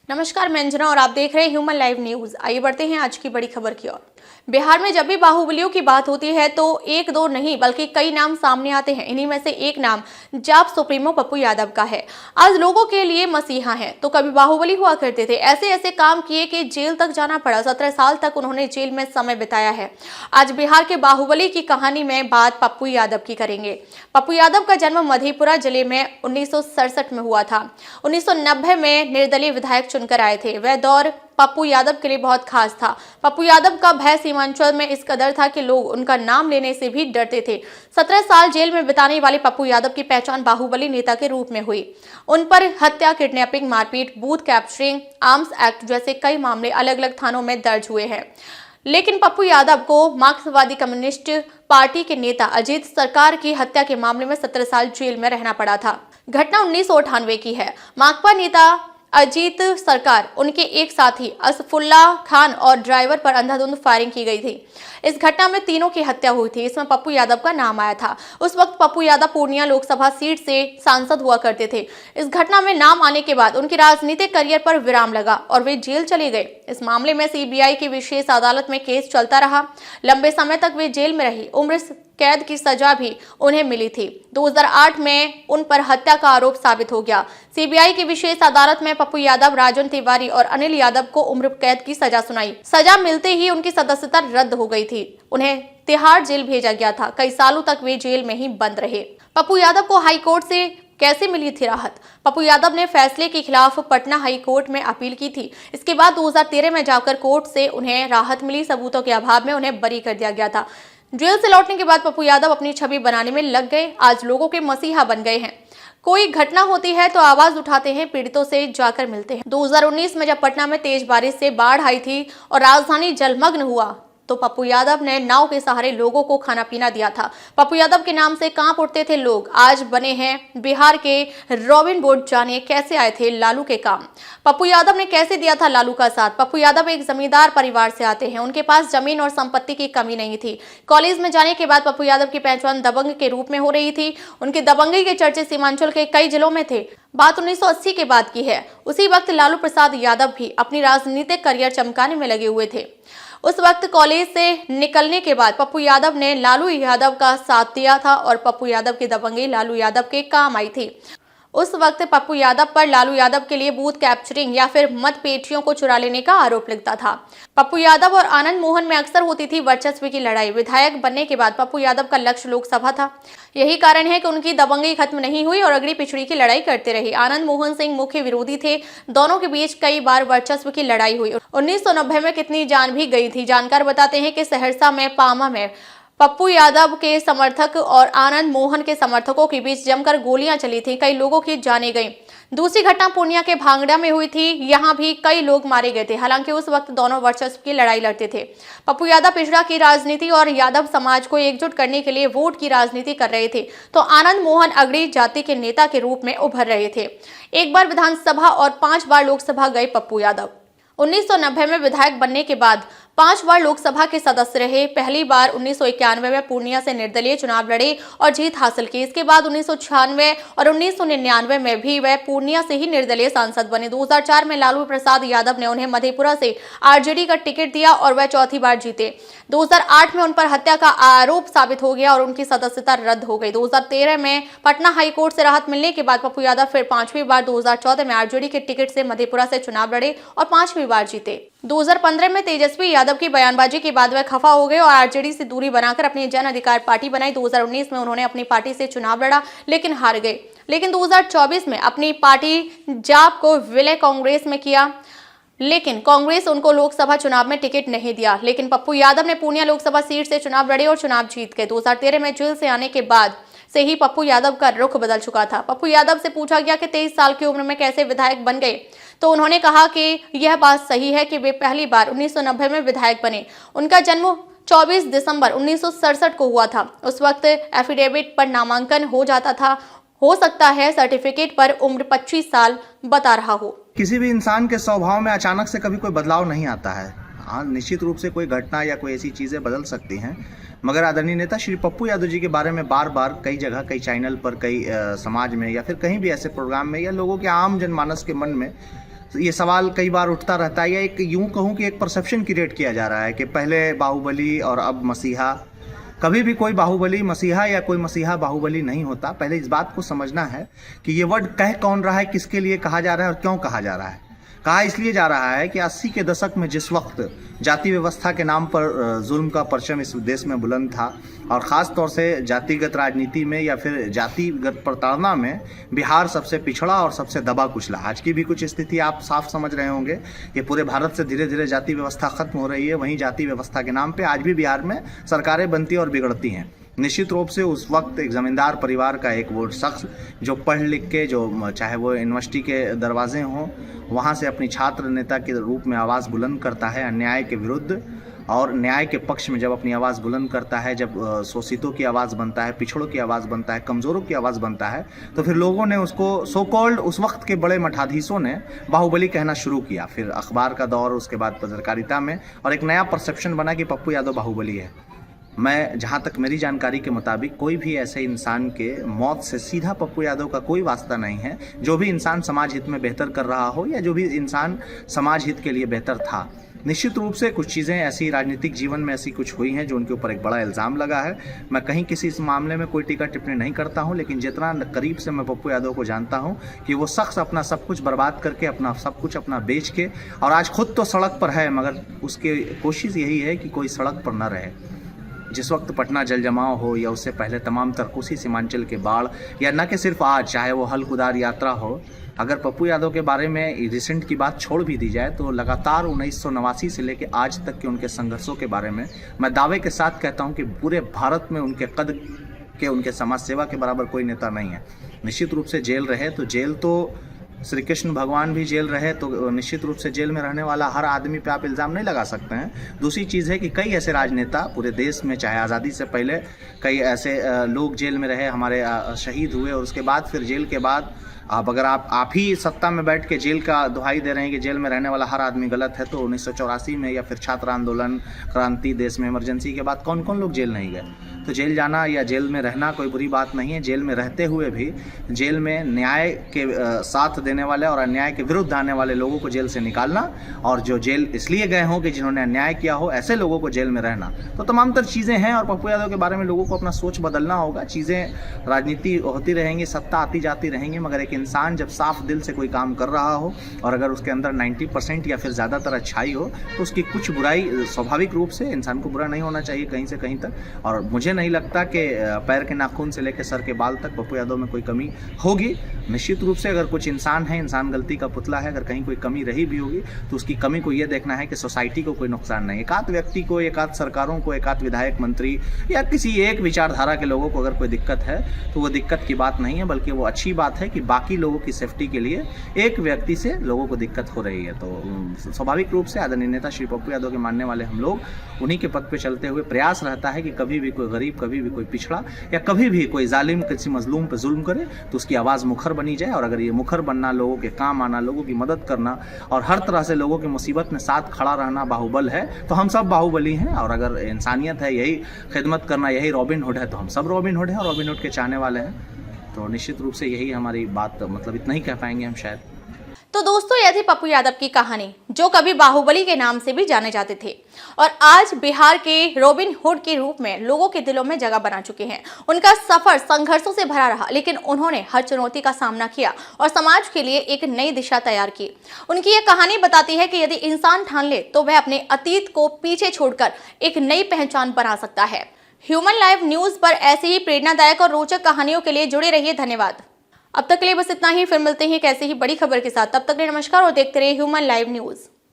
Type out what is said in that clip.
नमस्कार, मैं अंजना और आप देख रहे हैं ह्यूमन लाइव न्यूज। आइए बढ़ते हैं आज की बड़ी खबर की ओर। बिहार में जब भी बाहुबलियों की बात होती है तो एक दो नहीं बल्कि कई नाम सामने आते हैं। इन्हीं में से एक नाम जाप सुप्रीमो पप्पू यादव का है। आज लोगों के लिए मसीहा है तो कभी बाहुबली हुआ करते थे। ऐसे ऐसे काम किए कि जेल तक जाना पड़ा। 17 साल तक उन्होंने जेल में समय बिताया है। आज बिहार के बाहुबली की कहानी में बात पप्पू यादव की करेंगे। पप्पू यादव का जन्म मधेपुरा जिले में 1967 में हुआ था। 1990 में निर्दलीय विधायक चुनकर आए थे। वह दौर पप्पू यादव के लिए बहुत खास था। पप्पू यादव का भय सीमांचल में इस कदर था कि लोग उनका नाम लेने से भी डरते थे। 17 साल जेल में बिताने वाले पप्पू यादव की पहचान बाहुबली नेता के रूप में हुई। उन पर हत्या, किडनैपिंग, मारपीट, बूथ कैप्चरिंग, आर्म्स एक्ट जैसे कई मामले अलग अलग थानों में दर्ज हुए हैं। लेकिन पप्पू यादव को मार्क्सवादी कम्युनिस्ट पार्टी के नेता अजीत सरकार की हत्या के मामले में 17 साल जेल में रहना पड़ा था। घटना 1998 की है। माकपा नेता अजीत सरकार, उनके एक साथी असफुल्ला खान और ड्राइवर पर अंधाधुंध फायरिंग की गई थी। इस घटना में तीनों की हत्या हुई थी। इसमें पप्पू यादव का नाम आया था। उस वक्त पप्पू यादव पूर्णिया लोकसभा सीट से सांसद हुआ करते थे। इस घटना में नाम आने के बाद उनकी राजनीतिक करियर पर विराम लगा और वे जेल चले गए। इस मामले में सीबीआई की विशेष अदालत में केस चलता रहा। लंबे समय तक वे जेल में रही। उम्र कैद की सजा भी उन्हें मिली थी। 2008 में उन पर हत्या का आरोप साबित हो गया। सीबीआई की विशेष अदालत में पप्पू यादव, राजन तिवारी और अनिल यादव को उम्र कैद की सजा सुनाई। सजा मिलते ही उनकी सदस्यता रद्द हो गई थी। उन्हें तिहाड़ जेल भेजा गया था। कई सालों तक वे जेल में ही बंद रहे। पप्पू यादव को हाई कोर्ट से कैसे मिली थी राहत? पप्पू यादव ने फैसले के खिलाफ पटना हाई कोर्ट में अपील की थी। इसके बाद 2013 में जाकर कोर्ट से उन्हें राहत मिली। सबूतों के अभाव में उन्हें बरी कर दिया गया था। जेल से लौटने के बाद पप्पू यादव अपनी छवि बनाने में लग गए। आज लोगों के मसीहा बन गए हैं। कोई घटना होती है तो आवाज उठाते हैं, पीड़ितों से जाकर मिलते हैं। 2019 में जब पटना में तेज बारिश से बाढ़ आई थी और राजधानी जलमग्न हुआ तो पप्पू यादव ने नाव के सहारे लोगों को खाना पीना दिया था। पप्पू यादव के नाम से कांप उठते थे लोग। आज बने हैं बिहार के रॉबिन हुड। जानिए कैसे आए थे लालू के काम। पप्पू यादव ने कैसे दिया था लालू का साथ। पप्पू यादव एक जमींदार परिवार से आते हैं। उनके पास जमीन और संपत्ति की कमी नहीं थी। कॉलेज में जाने के बाद पप्पू यादव की पहचान दबंग के रूप में हो रही थी। उनके दबंगी के चर्चे सीमांचल के कई जिलों में थे। बात 1980 के बाद की है। उसी वक्त लालू प्रसाद यादव भी अपनी राजनीतिक करियर चमकाने में लगे हुए थे। उस वक्त कॉलेज से निकलने के बाद पप्पू यादव ने लालू यादव का साथ दिया था और पप्पू यादव की दबंगी लालू यादव के काम आई थी। उस वक्त पप्पू यादव पर लालू यादव के लिए बूथ कैप्चरिंग या फिर मत पेटियों को चुरा लेने का आरोप लगता था। पप्पू यादव और आनंद मोहन में अक्सर होती थी वर्चस्व की लड़ाई। विधायक बनने के बाद पप्पू यादव का लक्ष्य लोकसभा था। यही कारण है कि उनकी दबंगी खत्म नहीं हुई और अगड़ी पिछड़ी की लड़ाई करते रहे। आनंद मोहन सिंह मुख्य विरोधी थे। दोनों के बीच कई बार वर्चस्व की लड़ाई हुई। 1990 में कितनी जान भी गई थी। जानकार बताते हैं कि सहरसा में पामा में पप्पू यादव के समर्थक और आनंद मोहन के समर्थकों के बीच जमकर गोलियां चली थी। कई लोगों की जानें गईं। दूसरी घटना पूर्णिया के भांगड़ा में हुई थी। यहां भी कई लोग मारे गए थे। हालांकि उस वक्त दोनों वर्चस्व की लड़ाई लड़ते थे। पप्पू यादव पिछड़ा की राजनीति और यादव समाज को एकजुट करने के लिए वोट की राजनीति कर रहे थे तो आनंद मोहन अगड़ी जाति के नेता के रूप में उभर रहे थे। एक बार विधानसभा और 5 बार लोकसभा गए पप्पू यादव। 1990 में विधायक बनने के बाद 5 बार लोकसभा के सदस्य रहे। पहली बार 1991 में पूर्णिया से निर्दलीय चुनाव लड़े और जीत हासिल की। इसके बाद 1996 और 1999 में भी वह पूर्णिया से ही निर्दलीय सांसद बने। 2004 में लालू प्रसाद यादव ने उन्हें मधेपुरा से आरजेडी का टिकट दिया और वह चौथी बार जीते। 2008 में उन पर हत्या का आरोप साबित हो गया और उनकी सदस्यता रद्द हो गई। 2013 में पटना हाईकोर्ट से राहत मिलने के बाद पप्पू यादव फिर 5वीं बार 2014 में आरजेडी के टिकट से मधेपुरा से चुनाव लड़े और 5वीं बार जीते। 2015 में तेजस्वी यादव की बयानबाजी के बाद वह खफा हो गए और आरजेडी से दूरी बनाकर अपनी जन अधिकार पार्टी बनाई। 2019 में उन्होंने अपनी पार्टी से चुनाव लड़ा लेकिन हार गए। लेकिन 2024 में अपनी पार्टी जाप को विलय कांग्रेस में किया लेकिन कांग्रेस उनको लोकसभा चुनाव में टिकट नहीं दिया। लेकिन पप्पू यादव ने पूर्णिया लोकसभा सीट से चुनाव लड़े और चुनाव जीत गए। 2013 में जेल से आने के बाद से ही पप्पू यादव का रुख बदल चुका था। पप्पू यादव से पूछा गया कि 23 साल की उम्र में कैसे विधायक बन गए तो उन्होंने कहा कि यह बात सही है कि वे पहली बार 1990 में विधायक बने। उनका जन्म 24 दिसंबर 1967 को हुआ था। उस वक्त एफिडेविट पर नामांकन हो जाता था। हो सकता है सर्टिफिकेट पर उम्र 25 साल बता रहा हो। किसी भी इंसान के स्वभाव में अचानक से कभी कोई बदलाव नहीं आता है। हाँ, निश्चित रूप से कोई घटना या कोई ऐसी चीज़ें बदल सकती हैं, मगर आदरणीय नेता श्री पप्पू यादव जी के बारे में बार बार कई जगह, कई चैनल पर, कई समाज में या फिर कहीं भी ऐसे प्रोग्राम में या लोगों के आम जनमानस के मन में ये सवाल कई बार उठता रहता है, या एक यूं कहूं कि एक परसेप्शन क्रिएट किया जा रहा है कि पहले बाहुबली और अब मसीहा। कभी भी कोई बाहुबली मसीहा या कोई मसीहा बाहुबली नहीं होता। पहले इस बात को समझना है कि ये वर्ड कह कौन रहा है, किसके लिए कहा जा रहा है और क्यों कहा जा रहा है। कहा इसलिए जा रहा है कि 80 के दशक में जिस वक्त जाति व्यवस्था के नाम पर जुल्म का परचम इस देश में बुलंद था, और ख़ास तौर से जातिगत राजनीति में या फिर जातिगत प्रताड़ना में बिहार सबसे पिछड़ा और सबसे दबा कुचला। आज की भी कुछ स्थिति आप साफ समझ रहे होंगे कि पूरे भारत से धीरे धीरे जाति व्यवस्था खत्म हो रही है। वहीं जाति व्यवस्था के नाम पे आज भी बिहार में सरकारें बनती और बिगड़ती हैं। निश्चित रूप से उस वक्त एक ज़मींदार परिवार का एक वो शख्स जो पढ़ लिख के, जो चाहे वो यूनिवर्सिटी के दरवाजे हों, वहाँ से अपनी छात्र नेता के रूप में आवाज़ बुलंद करता है अन्याय के विरुद्ध, और न्याय के पक्ष में जब अपनी आवाज़ बुलंद करता है, जब शोषितों की आवाज़ बनता है, पिछड़ों की आवाज़ बनता है, कमज़ोरों की आवाज़ बनता है, तो फिर लोगों ने उसको सो कॉल्ड उस वक्त के बड़े मठाधीशों ने बाहुबली कहना शुरू किया। फिर अखबार का दौर, उसके बाद पत्रकारिता में, और एक नया परसेप्शन बना कि पप्पू यादव बाहुबली है। मैं जहाँ तक मेरी जानकारी के मुताबिक कोई भी ऐसे इंसान के मौत से सीधा पप्पू यादव का कोई वास्ता नहीं है। जो भी इंसान समाज हित में बेहतर कर रहा हो, या जो भी इंसान समाज हित के लिए बेहतर था, निश्चित रूप से कुछ चीज़ें ऐसी राजनीतिक जीवन में ऐसी कुछ हुई हैं जो उनके ऊपर एक बड़ा इल्ज़ाम लगा है। मैं कहीं किसी इस मामले में कोई टीका टिप्पणी नहीं करता हूं, लेकिन जितना करीब से मैं पप्पू यादव को जानता हूं कि वो शख्स अपना सब कुछ बर्बाद करके, अपना सब कुछ अपना बेच के, और आज खुद तो सड़क पर है, मगर उसकी कोशिश यही है कि कोई सड़क पर न रहे। जिस वक्त पटना जल जमाव हो, या उससे पहले तमाम तरकुशी सीमांचल के बाढ़, या न कि सिर्फ आज चाहे वो हल कुदार यात्रा हो, अगर पप्पू यादव के बारे में रिसेंट की बात छोड़ भी दी जाए तो लगातार 1989 से लेकर आज तक के उनके संघर्षों के बारे में मैं दावे के साथ कहता हूं कि पूरे भारत में उनके कद के, उनके समाज सेवा के बराबर कोई नेता नहीं है। निश्चित रूप से जेल रहे तो जेल तो श्री कृष्ण भगवान भी जेल रहे, तो निश्चित रूप से जेल में रहने वाला हर आदमी पे आप इल्ज़ाम नहीं लगा सकते हैं। दूसरी चीज़ है कि कई ऐसे राजनेता पूरे देश में, चाहे आज़ादी से पहले कई ऐसे लोग जेल में रहे, हमारे शहीद हुए, और उसके बाद फिर जेल के बाद अब अगर आप ही सत्ता में बैठ के जेल का दुहाई दे रहे हैं कि जेल में रहने वाला हर आदमी गलत है, तो 1984 में या फिर छात्र आंदोलन, क्रांति, देश में इमरजेंसी के बाद कौन कौन लोग जेल नहीं गए। तो जेल जाना या जेल में रहना कोई बुरी बात नहीं है। जेल में रहते हुए भी जेल में न्याय के साथ देने वाले और अन्याय के विरुद्ध आने वाले लोगों को जेल से निकालना, और जो जेल इसलिए गए हों कि जिन्होंने अन्याय किया हो, ऐसे लोगों को जेल में रहना, तो तमाम तर चीज़ें हैं। और पप्पू यादव के बारे में लोगों को अपना सोच बदलना होगा। चीज़ें, राजनीति होती रहेंगी, सत्ता आती जाती रहेंगी, मगर एक इंसान जब साफ दिल से कोई काम कर रहा हो, और अगर उसके अंदर 90% या फिर ज़्यादातर अच्छाई हो, तो उसकी कुछ बुराई स्वाभाविक रूप से, इंसान को बुरा नहीं होना चाहिए कहीं से कहीं तक। और मुझे नहीं लगता कि पैर के नाखून से लेकर सर के बाल तक पप्पू यादव में कोई कमी होगी। निश्चित रूप से अगर कुछ इंसान है, इंसान गलती का पुतला है, अगर कहीं कोई कमी रही भी होगी तो उसकी कमी को ये देखना है कि सोसाइटी को कोई नुकसान नहीं। एकाध व्यक्ति को, एकाध सरकारों को, एकाध विधायक, मंत्री या किसी एक विचारधारा के लोगों को अगर कोई दिक्कत है तो वो दिक्कत की बात नहीं है, बल्कि वो अच्छी बात है कि बाकी लोगों की सेफ्टी के लिए एक व्यक्ति से लोगों को दिक्कत हो रही है। तो स्वाभाविक रूप से आदरणीय नेता श्री पप्पू यादव के मानने वाले हम लोग, उन्हीं के पद पे चलते हुए प्रयास रहता है कि कभी भी कोई गरीब, कभी भी कोई पिछड़ा, या कभी भी कोई जालिम किसी मजलूम पे जुल्म करे तो उसकी आवाज़ मुखर बनी जाए। और अगर ये मुखर बनना, लोगों के काम आना, लोगों की मदद करना और हर तरह से लोगों की मुसीबत में साथ खड़ा रहना बाहुबल है, तो हम सब बाहुबली हैं। और अगर इंसानियत है, यही खिदमत करना, यही रॉबिन हुड है, तो हम सब रॉबिन हुड हैं और रॉबिन हुड के चाहने वाले हैं। तो निश्चित रूप से यही हमारी बात, मतलब इतना ही कह पाएंगे हम शायद। तो दोस्तों, यह थी पप्पू यादव की कहानी, जो कभी बाहुबली के नाम से भी जाने जाते थे और आज बिहार के रॉबिन हुड के रूप में लोगों के दिलों में जगह बना चुके हैं। उनका सफर संघर्षों से भरा रहा, लेकिन उन्होंने हर चुनौती का सामना किया और समाज के लिए एक नई दिशा तैयार की। उनकी यह कहानी बताती है कि यदि इंसान ठान ले तो वह अपने अतीत को पीछे छोड़कर एक नई पहचान बना सकता है। ह्यूमन लाइव न्यूज पर ऐसी ही प्रेरणादायक और रोचक कहानियों के लिए जुड़े रहिए। धन्यवाद। अब तक के लिए बस इतना ही, फिर मिलते हैं एक ऐसी ही बड़ी खबर के साथ। तब तक के लिए नमस्कार और देखते रहिए ह्यूमन लाइव न्यूज।